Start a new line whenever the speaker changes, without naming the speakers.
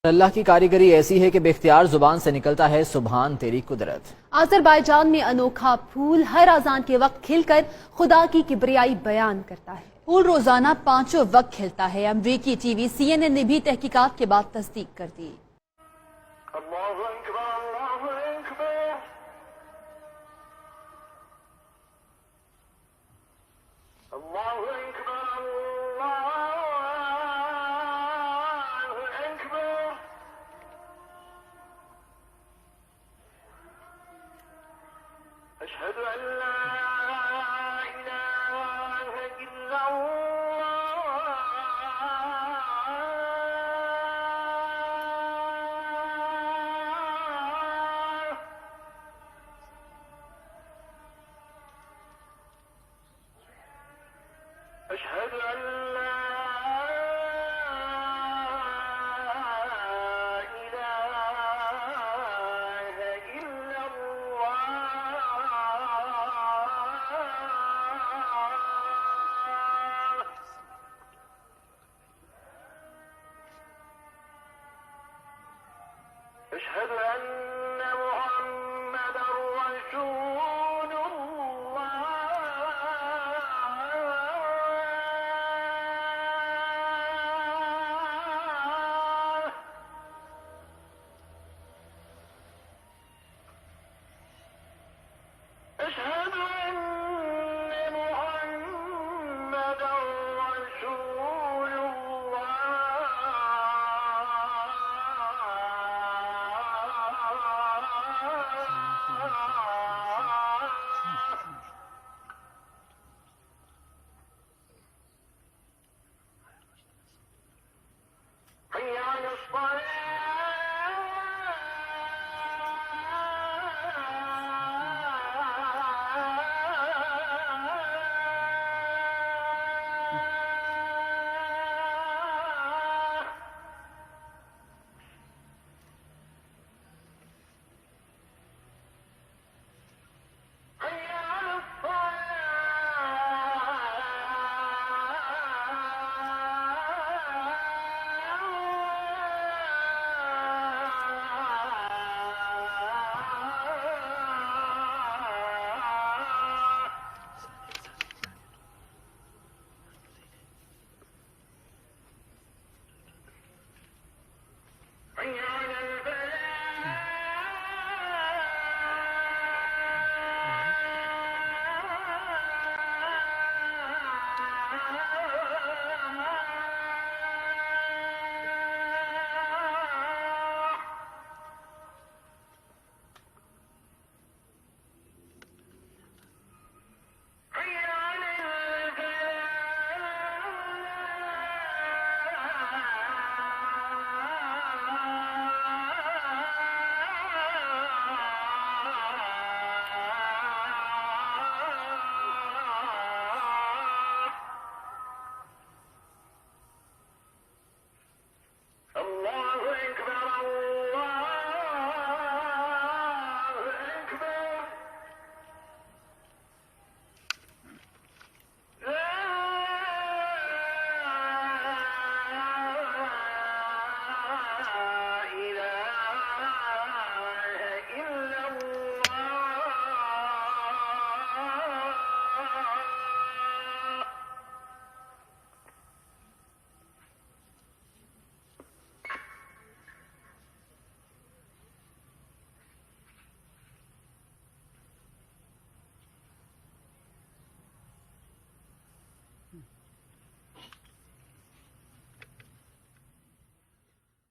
अल्लाह की कारीगरी ऐसी है कि बेख्तियार जुबान से निकलता है सुभान तेरी कुदरत।
आज़रबाईजान में अनोखा फूल हर अजान के वक्त खिलकर खुदा की किबरियाई बयान करता है। फूल रोजाना 5 वक्त खिलता है। अमरीकी टीवी CNN ने भी तहकीकात के बाद तस्दीक कर दी।
أشهد أن لا إله إلا الله أشهد أن لا أشهد أن محمدا رسول الله أشهد أن محمدا رسول حي على الصلاة